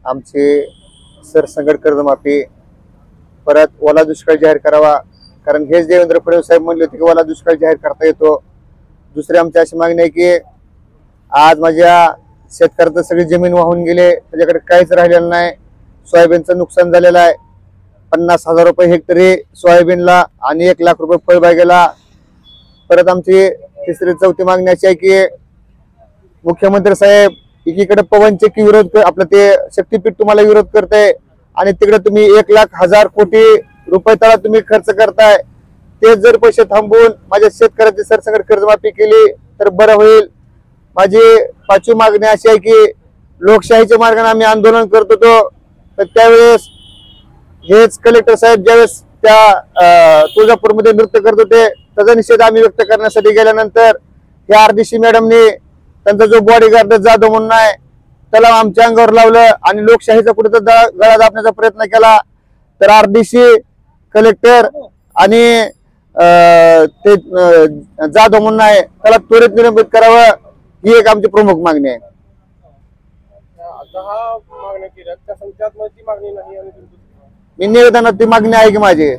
आमचे सरसंकट कर्जमाफी, परत ओला दुष्काळ जाहीर करावा, कारण हेच देवेंद्र फडणवीस साहेब म्हणले होते की ओला दुष्काळ जाहीर करता येतो। दुसरी आमची अशी मागणी आहे की आज माझ्या शेतकऱ्याचं सगळी जमीन वाहून गेले, त्याच्याकडे काहीच राहिलेलं नाही। सोयाबीनचं नुकसान झालेलं आहे, 50,000 रुपये हेक्टरी सोयाबीनला आणि 1 लाख रुपये फळबागेला। परत आमची तिसरी चौथी मागणी अशी आहे की मुख्यमंत्री साहेब एकीकडे पवनचक्की विरोध आपलं ते शक्तीपीठ तुम्हाला विरोध करते आणि तिकडे तुम्ही 1,00,000 कोटी रुपये तळा तुम्ही खर्च करताय। ते जर पैसे थांबवून माझ्या शेतकऱ्याची सरसकट कर्जमाफी केली तर बरं होईल। माझी पाचवी मागणी अशी आहे की लोकशाहीच्या मार्गाने आम्ही आंदोलन करत होतो, तर त्यावेळेस हेच कलेक्टर साहेब ज्यावेळेस त्या तुळजापूरमध्ये नृत्य करत होते त्याचा निषेध आम्ही व्यक्त करण्यासाठी गेल्यानंतर या आरडीसी मॅडमने त्यांचा जो बॉडीगार्ड जाधव म्हणून आहे त्याला आमच्या अंगावर लावलं आणि लोकशाहीचा कुठे गळा दाबण्याचा प्रयत्न केला। तर आरडीसी कलेक्टर आणि ते जाधव म्हणून आहे त्याला त्वरित निलंबित करावं, ही एक आमची प्रमुख मागणी आहे। मी निवेदनात ती मागणी आहे की माझी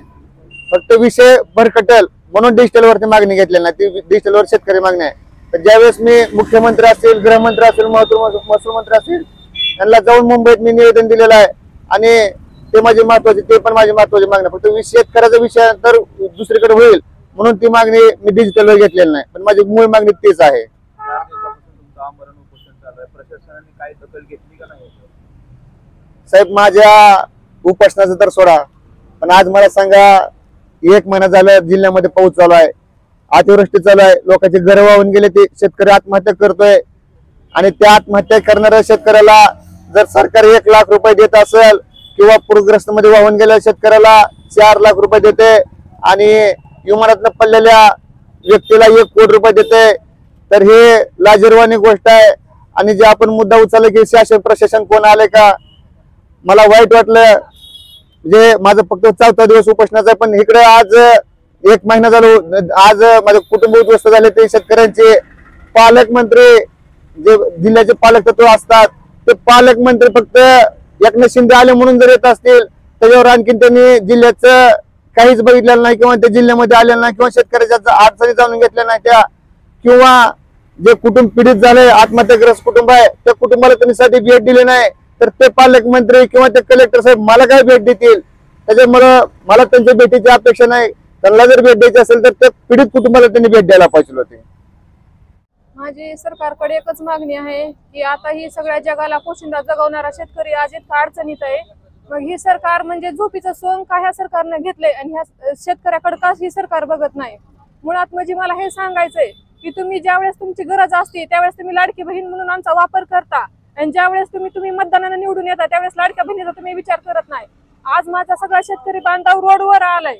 फक्त विषय भरकटल म्हणून डिजिटल वरती मागणी घेतलेली नाही, ती डिजिटल वर शेतकरी मागणी आहे। तर ज्यावेळेस मी मुख्यमंत्री असेल, गृहमंत्री असेल, महसूल मंत्री असेल त्यांना जाऊन मुंबईत मी निवेदन दिलेलं आहे आणि ते माझी महत्वाची, ते पण माझी महत्वाची मागणी। फक्त शेतकऱ्याचा विषय तर दुसरीकडे होईल म्हणून ती मागणी मी डिजिटल वर घेतलेली नाही, पण माझी मूळ मागणी तीच आहे। साहेब माझ्या उपोषणाचं तर सोडा, पण आज मला सांगा 1 महिना झाला जिल्ह्यामध्ये पाऊस चालू आहे, अतिवृष्टी चालू आहे, लोकांचे घर वाहून गेले, ते शेतकरी आत्महत्या करतोय आणि त्या आत्महत्या करणाऱ्या शेतकऱ्याला जर सरकार 1 लाख रुपये देत असेल किंवा पूरग्रस्त मध्ये वाहून गेलेल्या शेतकऱ्याला 4 लाख रुपये देते आणि विमानातून पडलेल्या व्यक्तीला 1 कोटी रुपये देते, तर हे लाजिरवाणी गोष्ट आहे। आणि जे आपण मुद्दा उचलला की शासन प्रशासन कोण आले का, मला वाईट वाटलं। म्हणजे माझं फक्त 4था दिवस उपोषणाचा, पण इकडे आज 1 महिना झालो, आज माझे कुटुंब उद्ध्वस्त झाले। ते शेतकऱ्यांचे पालकमंत्री जे जिल्ह्याचे पालक तत्व असतात ते पालकमंत्री फक्त एकनाथ शिंदे आले म्हणून जर येत असतील त्याच्यावर आणखीन त्यांनी जिल्ह्याचं काहीच बघितलेलं नाही किंवा त्या जिल्ह्यामध्ये आलेलं नाही किंवा शेतकऱ्याच्या अडचणी जाणून घेतल्या नाही त्या, किंवा जे कुटुंब पीडित झाले, आत्महत्याग्रस्त कुटुंब आहे त्या कुटुंबाला त्यांनी साठी भेट दिली नाही, तर ते पालकमंत्री किंवा ते कलेक्टर साहेब मला काय भेट देतील? त्याच्यामुळे मला त्यांच्या भेटीची अपेक्षा नाही। त्यांना जर भेट द्यायची असेल तर त्या पीडित कुटुंबाला त्यांनी भेट द्यायला पाहिजे होती। माझी सरकारकडे एकच मागणी आहे की आता ही सगळ्या जगाला पोशिंदा जगवणारा शेतकरी आज इतका अडचणीत आहे, मग ही सरकार म्हणजे झोपीचं सोंग का ह्या सरकारने घेतलंय आणि ह्या शेतकऱ्याकडे का ही सरकार बघत नाही? मुळात म्हणजे मला हे सांगायचंय की तुम्ही ज्यावेळेस तुमची गरज असते त्यावेळेस तुम्ही लाडकी बहीण म्हणून आमचा वापर करता आणि ज्यावेळेस तुम्ही मतदानाने निवडून येता त्यावेळेस लाडक्या बहिणीचा तुम्ही विचार करत नाही। आज माझा सगळा शेतकरी बांधव रोडवर आलाय,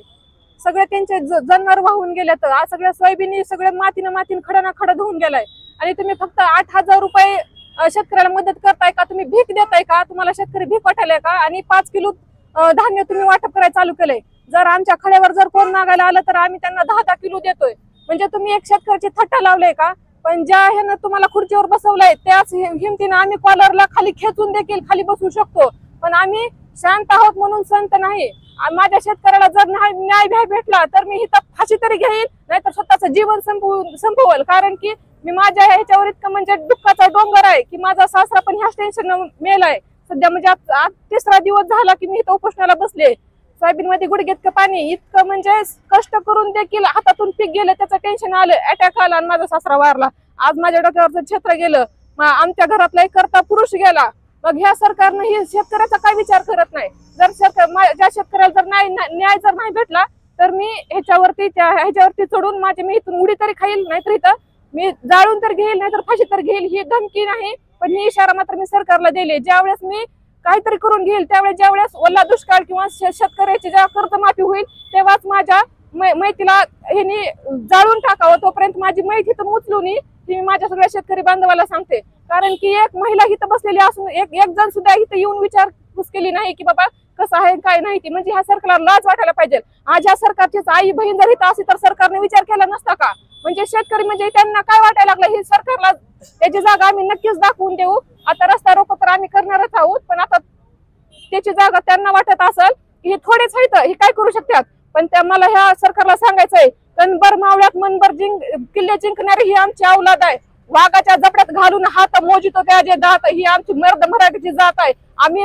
सगळे त्यांचे जनावर वाहून गेलेत, आज सगळ्या सोयाबीन सगळ्या मातीन खडाना खडा धुवून गेलाय आणि तुम्ही फक्त 8,000 रुपये शेतकऱ्याला मदत करताय का? तुम्ही भीक देताय का? तुम्हाला शेतकरी भीक वाटायलाय का? आणि 5 किलो धान्य तुम्ही वाटप करायला चालू केलंय। जर आमच्या खड्यावर जर कोण मागायला आलं तर आम्ही त्यांना 10-10 किलो देतोय, म्हणजे तुम्ही एक शेतकऱ्याची थट्टा लावलाय का? पण ज्या ह्यानं तुम्हाला खुर्चीवर बसवलंय त्याच हिमतीनं आम्ही कॉलरला खाली खेचून देखील खाली बसू शकतो, पण आम्ही शांत आहोत म्हणून संत नाही। माझ्या शेतकऱ्याला जर न्याय भेटला तर मी इथं फाशी तरी घेईल, नाहीतर स्वतःचं जीवन संपवल, कारण की मी माझ्या ह्याच्यावर इतकं म्हणजे दुःखाचा डोंगर आहे की माझा सासरा पण ह्याच टेन्शन मेलाय सध्या। म्हणजे आज 3रा दिवस झाला की मी इथं उपोषणाला बसले, सोयाबीन मध्ये गुडघेत पाणी, इतकं म्हणजे कष्ट करून देखील हातातून पीक गेलं, त्याचं टेन्शन आलं, अटॅक आला आणि माझा सासरा वारला। आज माझ्या डोक्यावरचं छत्र गेलं, आमच्या घरातला एक करता पुरुष गेला। मग ह्या सरकारनं ही शेतकऱ्याचा काय विचार करत नाही? जर ज्या शेतकऱ्याला जर न्याय जर नाही भेटला तर मी ह्याच्यावरती चढून मी इथून उडी तरी खाईल, नाहीतर इथं मी जाळून तर घेईल, नाहीतर फाशी तर घेईल। ही धमकी नाही, पण ही इशारा मात्र मी सरकारला दिले। ज्यावेळेस मी काहीतरी करून घेईल त्यावेळेस ज्यावेळेस ओला दुष्काळ किंवा शेतकऱ्याची जेव्हा कर्जमाफी होईल तेव्हाच माझ्या मैतीला ह्यांनी जाळून टाकावं, तोपर्यंत माझी मैत इथून उचलून मी माझ्या सगळ्या शेतकरी बांधवाला सांगते। कारण की एक महिला इथं बसलेली असून एक जण सुद्धा इथं येऊन विचारपूस केली नाही की बाबा कसं आहे काय नाही ती, म्हणजे ह्या सरकारला लाज वाटायला पाहिजे। आज ह्या सरकारचीच आई बहीण जर इथं असती तर सरकारने विचार केला नसता का? म्हणजे शेतकरी म्हणजे त्यांना काय वाटायला लागलं, ही सरकारला त्याची जागा आम्ही नक्कीच दाखवून देऊ। आता रस्ता रोको तर आम्ही करणारच आहोत, पण आता त्याची जागा त्यांना वाटत असेल की हे थोडेच आहेत, हे काय करू शकतात, पण त्या मला ह्या सरकारला सांगायचंय, तनभर मावळ्यात मनभर किल्ले जिंकणारी ही आमची औलाद आहे. वाघाच्या जबड्यात घालून हात मोजितो त्या जे दात, ही आमची मर्द मराठीची जात आहे. आम्ही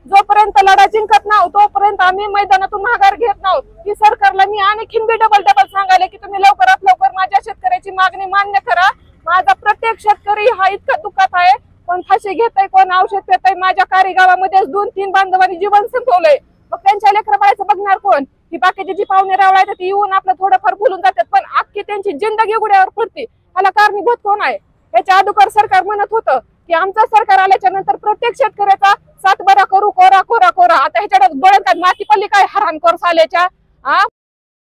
जोपर्यंत लढा जिंकत नाव तोपर्यंत आम्ही मैदानातून माघार घेत नाव. ही सरकारला मी आणखीन बी डबल सांगायला की तुम्ही लवकरात लवकर माझ्या शेतकऱ्याची मागणी मान्य करा. माझा प्रत्येक शेतकरी हा इतका दुःखात आहे, कोण फाशी घेतय, कोण औषध पेतय. माझ्या कारी गावामध्ये 2-3 बांधवांनी जीवन संपवलंय. मग त्यांच्या लेकरं बाळाचं बघणार कोण? ही बाकीची जी पाहुणे रावळायचं ती येऊन आपलं थोडंफार बोलून जातात, पण अख्खी त्यांची जिंदगी गुड्यावर पडते. ह्याला कारणीभूत कोण आहे? याच्या अगोदर सरकार म्हणत होतं की आमचं सरकार आल्याच्या नंतर प्रत्येक शेतकऱ्याचा 7 बरा करू, कोरा कोरा कोरा. आता ह्याच्या डोळ्यात माती पडली काय हरामखोर साल्याच्या?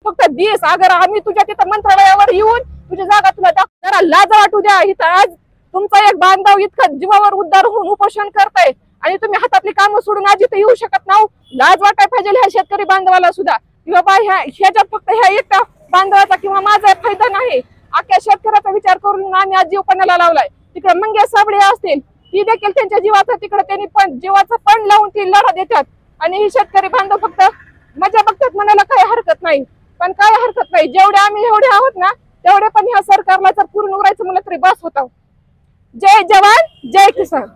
फक्त दिस अगर आम्ही तुझ्या तिथं मंत्रालयावर येऊन तुझी जागा तुला जरा लाज वाटू द्या. इथं आज तुमचा एक बांधव इतकं जीवावर उद्धार होऊन उपोषण करताय आणि तुम्ही हातातली कामं सोडून आज इथं येऊ शकत नाही. लाज वाटाय पाहिजे ह्या शेतकरी बांधवाला सुद्धा की बाबा ह्याच्यात फक्त ह्या एकटा बांधवाचा किंवा माझा फायदा नाही, अख्ख्या शेतकऱ्याचा विचार करून आम्ही आज जीवपणाला लावलाय. तिकडे मंगेश साबळे असतील, ती देखील त्यांच्या जीवाचा तिकडे त्यांनी पण जीवाचं पण लावून ती लढा देतात आणि ही शेतकरी बांधव फक्त मजा बघतात म्हणायला काही हरकत नाही. पण काय हरकत नाही, जेवढे आम्ही एवढे आहोत ना तेवढे पण ह्या सरकारला जर पूर्ण उरायचं म्हणलं तरी बस होतं. जय जवान जय किसान.